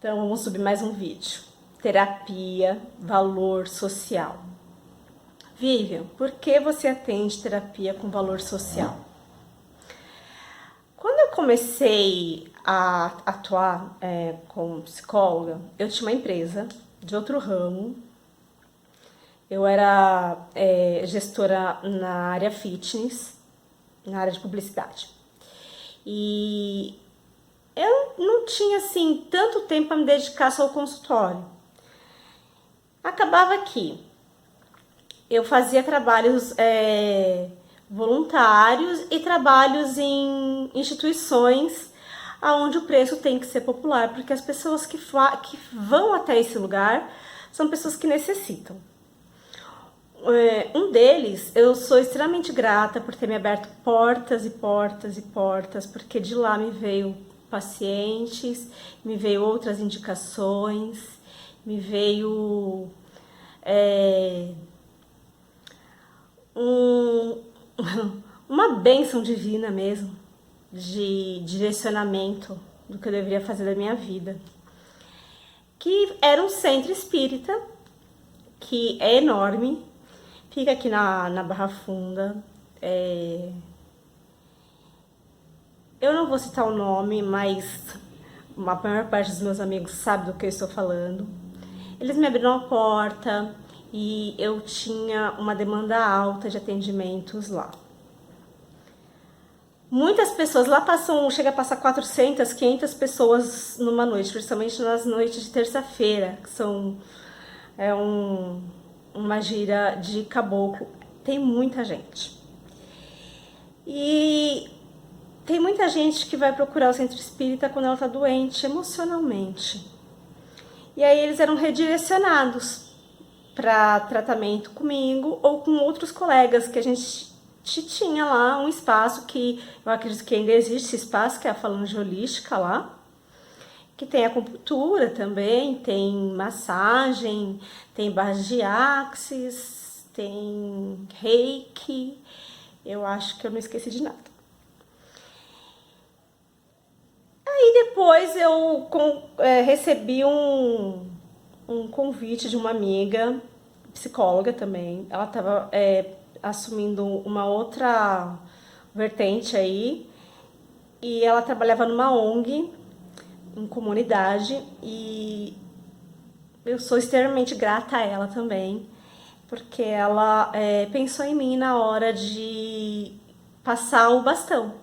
Então vamos subir mais um vídeo. Terapia, valor social. Vivian, por que você atende terapia com valor social? Quando eu comecei a atuar como psicóloga, eu tinha uma empresa de outro ramo. Eu era gestora na área fitness, na área de publicidade. E eu não tinha assim tanto tempo para me dedicar só ao consultório. Acabava que eu fazia trabalhos voluntários e trabalhos em instituições onde o preço tem que ser popular, porque as pessoas que vão até esse lugar são pessoas que necessitam. Um deles, eu sou extremamente grata por ter me aberto portas e portas e portas, porque de lá me veio pacientes, me veio outras indicações, me veio uma bênção divina mesmo, de direcionamento do que eu deveria fazer da minha vida. Que era um centro espírita, que é enorme, fica aqui na Barra Funda. Eu não vou citar o nome, mas a maior parte dos meus amigos sabe do que eu estou falando. Eles me abriram a porta e eu tinha uma demanda alta de atendimentos lá. Muitas pessoas lá chega a passar 400, 500 pessoas numa noite, principalmente nas noites de terça-feira, que são uma gira de caboclo. Tem muita gente. E tem muita gente que vai procurar o centro espírita quando ela está doente emocionalmente. E aí eles eram redirecionados para tratamento comigo ou com outros colegas, que a gente tinha lá um espaço que eu acredito que ainda existe esse espaço, que é a falange holística lá, que tem acupuntura também, tem massagem, tem barras de axis, tem reiki, eu acho que eu não esqueci de nada. Aí depois eu recebi um convite de uma amiga, psicóloga também. Ela estava assumindo uma outra vertente aí, e ela trabalhava numa ONG, em comunidade, e eu sou extremamente grata a ela também, porque ela pensou em mim na hora de passar o bastão.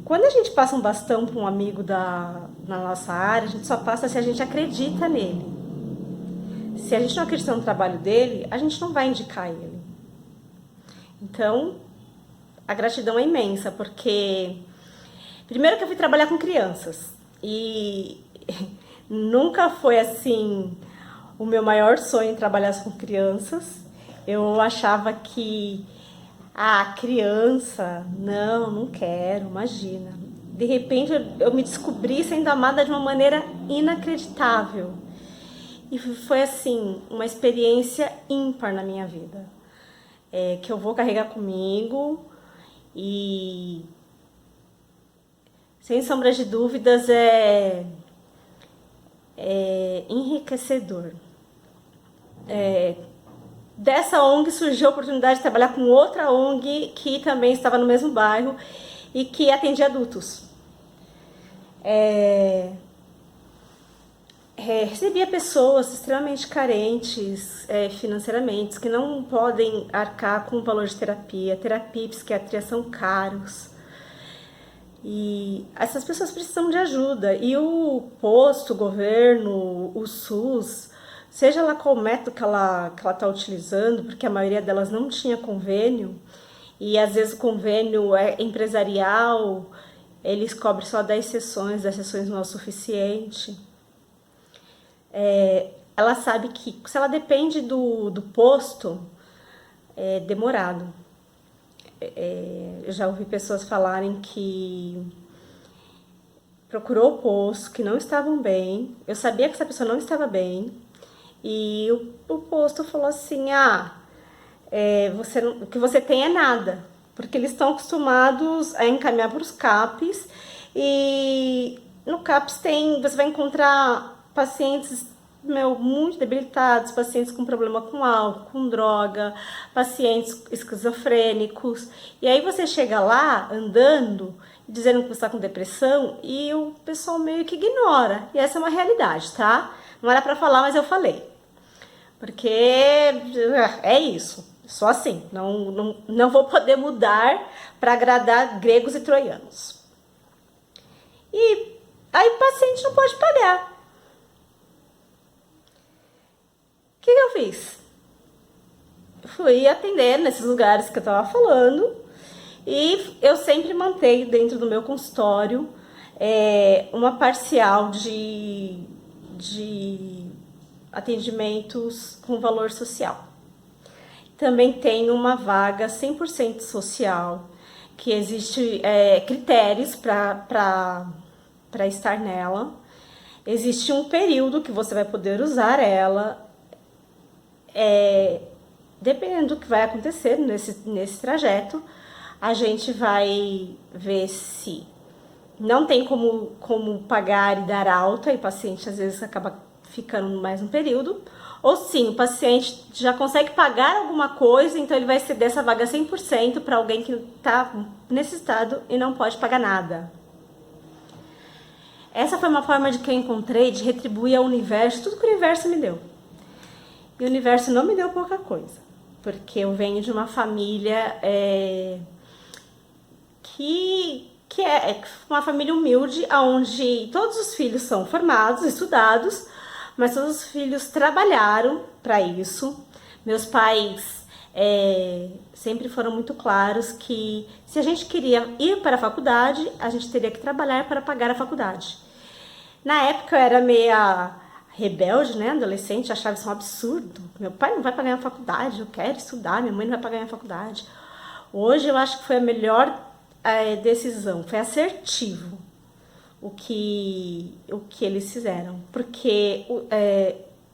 Quando a gente passa um bastão para um amigo na nossa área, a gente só passa se a gente acredita nele. Se a gente não acredita no trabalho dele, a gente não vai indicar ele. Então, a gratidão é imensa, porque primeiro que eu fui trabalhar com crianças e nunca foi assim o meu maior sonho trabalhar com crianças. Eu achava que criança, não quero, imagina. De repente eu me descobri sendo amada de uma maneira inacreditável. E foi assim, uma experiência ímpar na minha vida. Que eu vou carregar comigo e, sem sombra de dúvidas, é enriquecedor. Dessa ONG surgiu a oportunidade de trabalhar com outra ONG que também estava no mesmo bairro e que atendia adultos. Recebia pessoas extremamente carentes financeiramente, que não podem arcar com o valor de terapia. Terapia e psiquiatria são caros. E essas pessoas precisam de ajuda. E o posto, o governo, o SUS, seja lá qual método que ela está utilizando, porque a maioria delas não tinha convênio, e às vezes o convênio é empresarial, eles cobrem só 10 sessões não é o suficiente. Ela sabe que se ela depende do posto, é demorado. Eu já ouvi pessoas falarem que procurou o posto, que não estavam bem. Eu sabia que essa pessoa não estava bem. E o posto falou assim, o que você tem é nada. Porque eles estão acostumados a encaminhar para os CAPs e no CAPS você vai encontrar pacientes, muito debilitados, pacientes com problema com álcool, com droga, pacientes esquizofrênicos. E aí você chega lá andando, dizendo que você está com depressão e o pessoal meio que ignora. E essa é uma realidade, tá? Não era para falar, mas eu falei. Porque é isso. Só assim. Não vou poder mudar para agradar gregos e troianos. E aí o paciente não pode pagar. O que eu fiz? Fui atender nesses lugares que eu tava falando e eu sempre mantenho dentro do meu consultório uma parcial de atendimentos com valor social. Também tem uma vaga 100% social, que existe critérios para estar nela. Existe um período que você vai poder usar ela, dependendo do que vai acontecer nesse trajeto, a gente vai ver se não tem como pagar e dar alta, e o paciente às vezes acaba ficando mais um período, ou sim, o paciente já consegue pagar alguma coisa, então ele vai ceder essa vaga 100% para alguém que está necessitado e não pode pagar nada. Essa foi uma forma que eu encontrei de retribuir ao universo tudo que o universo me deu. E o universo não me deu pouca coisa, porque eu venho de uma família que é uma família humilde, onde todos os filhos são formados, estudados, mas todos os filhos trabalharam para isso. Meus pais sempre foram muito claros que se a gente queria ir para a faculdade, a gente teria que trabalhar para pagar a faculdade. Na época eu era meia rebelde, né, adolescente, achava isso um absurdo. Meu pai não vai pagar minha faculdade, eu quero estudar, minha mãe não vai pagar minha faculdade. Hoje eu acho que foi a melhor decisão, foi assertivo o que eles fizeram, porque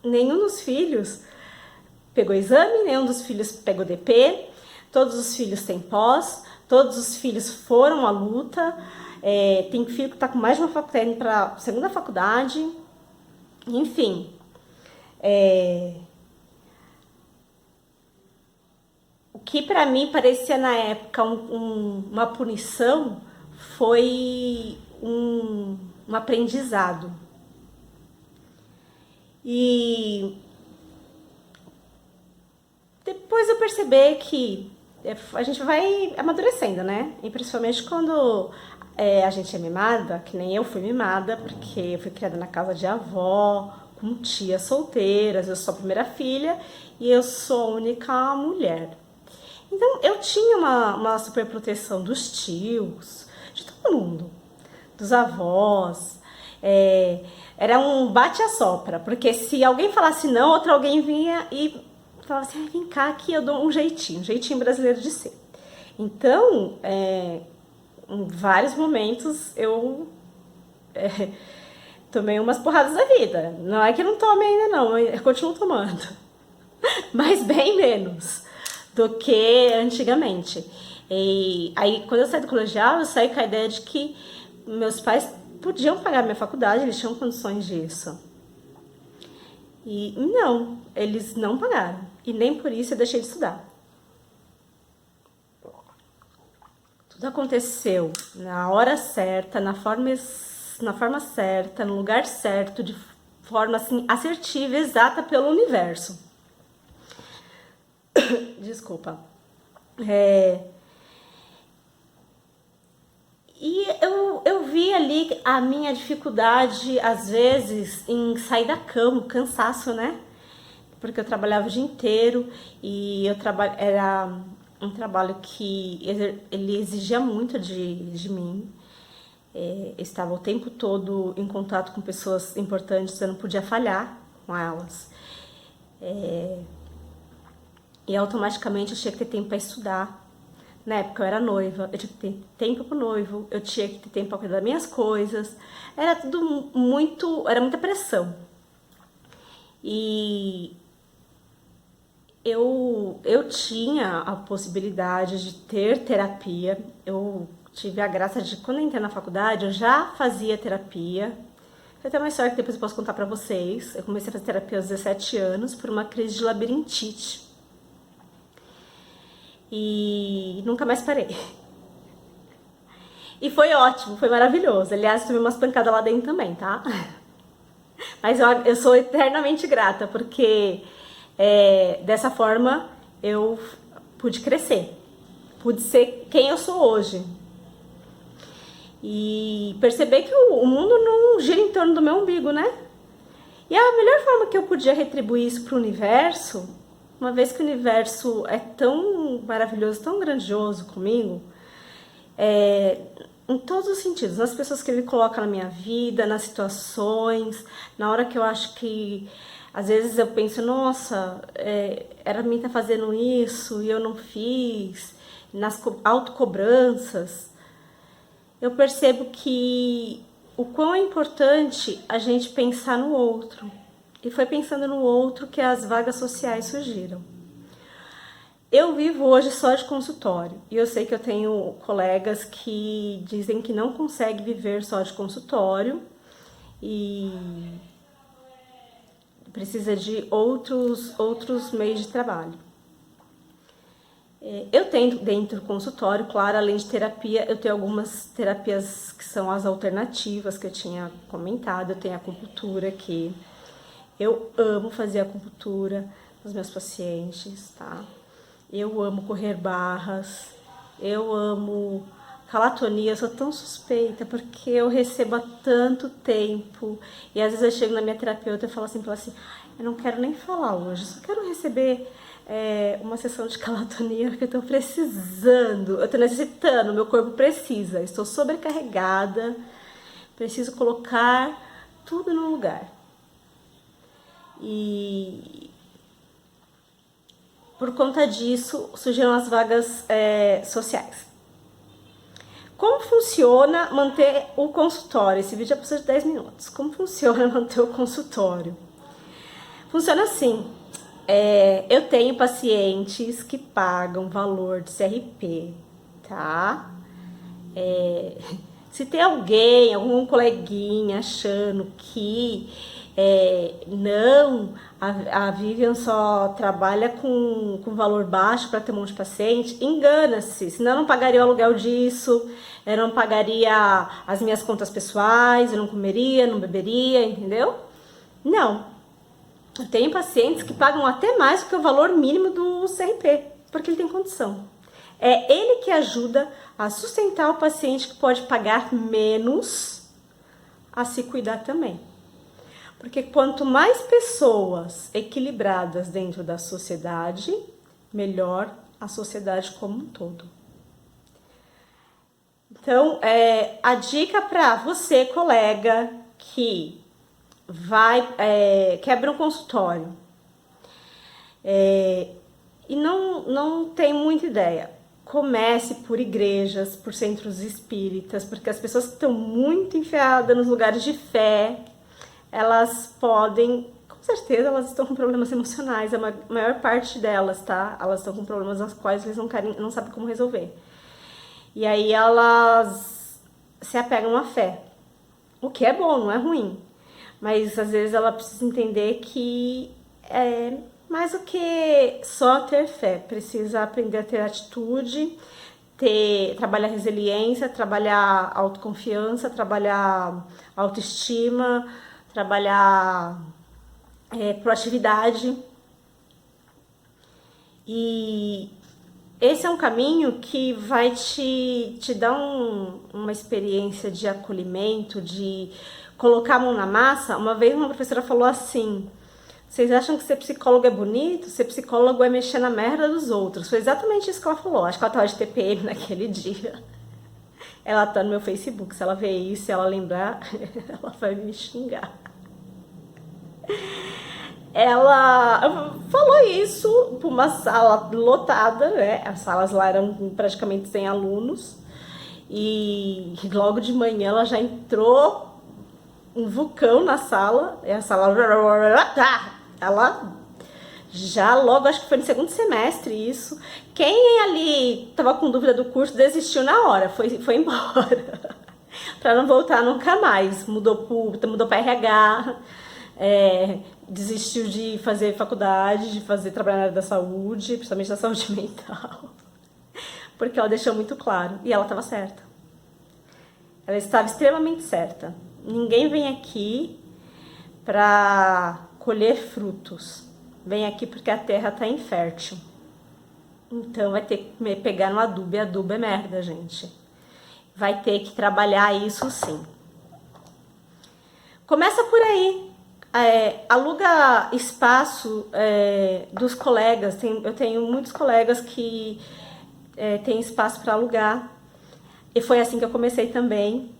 nenhum dos filhos pegou exame, nenhum dos filhos pegou DP, todos os filhos têm pós, todos os filhos foram à luta, tem filho que está com mais de uma faculdade para a segunda faculdade, enfim. O que para mim parecia na época uma punição foi um aprendizado. E depois eu percebi que a gente vai amadurecendo, né? E principalmente quando a gente é mimada, que nem eu fui mimada, porque eu fui criada na casa de avó, com tias solteiras, eu sou a primeira filha e eu sou a única mulher. Então eu tinha uma super proteção dos tios, de todo mundo, dos avós. Era um bate-a-sopra, porque se alguém falasse não, outro alguém vinha e falava assim, vem cá que eu dou um jeitinho brasileiro de ser. Então, em vários momentos eu tomei umas porradas da vida. Não é que eu não tome ainda não, eu continuo tomando. Mas bem menos do que antigamente. E aí, quando eu saí do colegial, eu saí com a ideia de que meus pais podiam pagar minha faculdade, eles tinham condições disso. E não, eles não pagaram. E nem por isso eu deixei de estudar. Tudo aconteceu na hora certa, na forma certa, no lugar certo, de forma assim, assertiva, exata pelo universo. Desculpa. E eu vi ali a minha dificuldade, às vezes, em sair da cama, o cansaço, né? Porque eu trabalhava o dia inteiro e era um trabalho que ele exigia muito de mim. Eu estava o tempo todo em contato com pessoas importantes, eu não podia falhar com elas. E automaticamente eu tinha que ter tempo para estudar. Na época eu era noiva, eu tinha que ter tempo pro noivo, eu tinha que ter tempo para cuidar das minhas coisas. Era tudo era muita pressão. E eu tinha a possibilidade de ter terapia. Eu tive a graça de, quando eu entrei na faculdade, eu já fazia terapia. Tem até uma história que depois eu posso contar pra vocês. Eu comecei a fazer terapia aos 17 anos por uma crise de labirintite. E nunca mais parei. E foi ótimo, foi maravilhoso. Aliás, tomei umas pancadas lá dentro também, tá? Mas eu sou eternamente grata, porque dessa forma eu pude crescer. Pude ser quem eu sou hoje. E perceber que o mundo não gira em torno do meu umbigo, né? E a melhor forma que eu podia retribuir isso pro universo, uma vez que o universo é tão maravilhoso, tão grandioso comigo, em todos os sentidos, nas pessoas que ele coloca na minha vida, nas situações, na hora que eu acho que às vezes eu penso, nossa, era mim estar fazendo isso e eu não fiz, nas autocobranças, eu percebo que o quão é importante a gente pensar no outro. E foi pensando no outro que as vagas sociais surgiram. Eu vivo hoje só de consultório. E eu sei que eu tenho colegas que dizem que não conseguem viver só de consultório e precisa de outros meios de trabalho. Eu tenho dentro do consultório, claro, além de terapia, eu tenho algumas terapias que são as alternativas que eu tinha comentado. Eu tenho a acupuntura, que eu amo fazer acupuntura nos meus pacientes, tá? Eu amo correr barras, eu amo calatonia, eu sou tão suspeita porque eu recebo há tanto tempo e às vezes eu chego na minha terapeuta e falo assim, eu não quero nem falar hoje, só quero receber uma sessão de calatonia porque eu tô precisando, eu tô necessitando, meu corpo precisa, estou sobrecarregada, preciso colocar tudo no lugar. E por conta disso surgiram as vagas sociais. Como funciona manter o consultório? Esse vídeo já precisa de 10 minutos. Como funciona manter o consultório? Funciona assim. Eu tenho pacientes que pagam valor de CRP, tá? Se tem alguém, algum coleguinha achando que não, a Vivian só trabalha com valor baixo para ter um monte de paciente, engana-se, senão eu não pagaria o aluguel disso, eu não pagaria as minhas contas pessoais, eu não comeria, não beberia, entendeu? Não. Eu tenho pacientes que pagam até mais do que o valor mínimo do CRP, porque ele tem condição. É ele que ajuda a sustentar o paciente que pode pagar menos a se cuidar também. Porque quanto mais pessoas equilibradas dentro da sociedade, melhor a sociedade como um todo. Então, a dica para você, colega, que quebra um consultório e não tem muita ideia. Comece por igrejas, por centros espíritas, porque as pessoas que estão muito enfiadas nos lugares de fé, elas podem, com certeza, elas estão com problemas emocionais, a maior parte delas, tá? Elas estão com problemas aos quais eles não sabem como resolver. E aí elas se apegam à fé, o que é bom, não é ruim. Mas às vezes ela precisa entender que é mais do que só ter fé, precisa aprender a ter atitude, trabalhar resiliência, trabalhar autoconfiança, trabalhar autoestima, trabalhar proatividade. E esse é um caminho que vai te dar uma experiência de acolhimento, de colocar a mão na massa. Uma vez uma professora falou assim: vocês acham que ser psicólogo é bonito? Ser psicólogo é mexer na merda dos outros. Foi exatamente isso que ela falou. Acho que ela tava de TPM naquele dia. Ela tá no meu Facebook. Se ela ver isso e ela lembrar, ela vai me xingar. Ela falou isso para uma sala lotada, né? As salas lá eram praticamente sem alunos. E logo de manhã ela já entrou um vulcão na sala, e a sala, ela Já logo, acho que foi no segundo semestre isso. Quem ali tava com dúvida do curso desistiu na hora, foi embora. Para não voltar nunca mais. Mudou para RH, desistiu de fazer faculdade, de trabalhar na área da saúde, principalmente da saúde mental. Porque ela deixou muito claro. E ela estava certa. Ela estava extremamente certa. Ninguém vem aqui para colher frutos. Vem aqui porque a terra está infértil. Então vai ter que pegar no adubo. E adubo é merda, gente. Vai ter que trabalhar isso sim. Começa por aí. Aluga espaço dos colegas. Eu tenho muitos colegas que têm espaço para alugar. E foi assim que eu comecei também.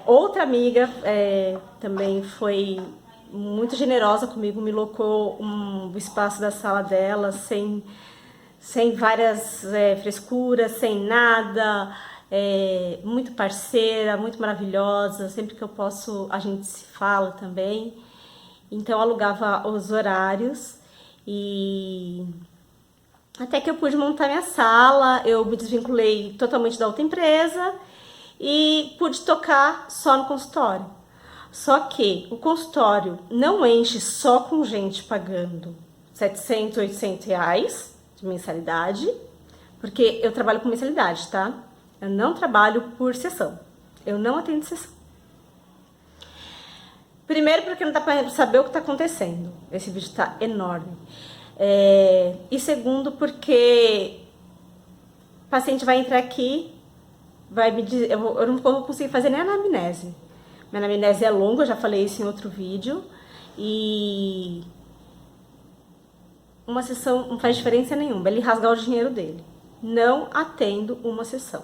Outra amiga também foi muito generosa comigo, me locou um espaço da sala dela sem várias frescuras, sem nada, muito parceira, muito maravilhosa. Sempre que eu posso a gente se fala também. Então eu alugava os horários e até que eu pude montar minha sala, eu me desvinculei totalmente da outra empresa e pude tocar só no consultório. Só que o consultório não enche só com gente pagando 700, 800 reais de mensalidade, porque eu trabalho com mensalidade, tá? Eu não trabalho por sessão, eu não atendo sessão. Primeiro porque não dá pra saber o que tá acontecendo, esse vídeo tá enorme. E segundo porque o paciente vai entrar aqui, vai me dizer, eu não vou conseguir fazer nem a anamnese. Minha anamnese é longa, eu já falei isso em outro vídeo. E uma sessão não faz diferença nenhuma, ele rasgar o dinheiro dele. Não atendo uma sessão.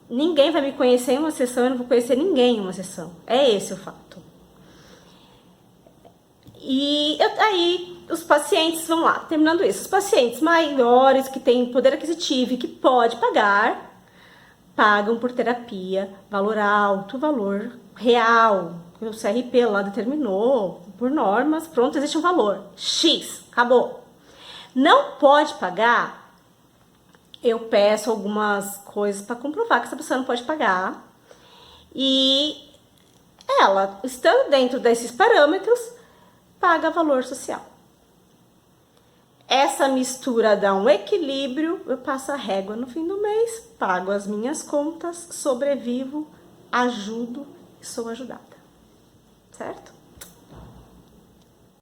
Ninguém vai me conhecer em uma sessão, eu não vou conhecer ninguém em uma sessão. É esse o fato. E aí os pacientes, vão lá, terminando isso, os pacientes maiores que têm poder aquisitivo e que pode pagar, pagam por terapia, valor alto, valor real. O CRP lá determinou, por normas, pronto, existe um valor. X, acabou. Não pode pagar, eu peço algumas coisas para comprovar que essa pessoa não pode pagar. E ela, estando dentro desses parâmetros, paga valor social. Essa mistura dá um equilíbrio, eu passo a régua no fim do mês, pago as minhas contas, sobrevivo, ajudo e sou ajudada, certo?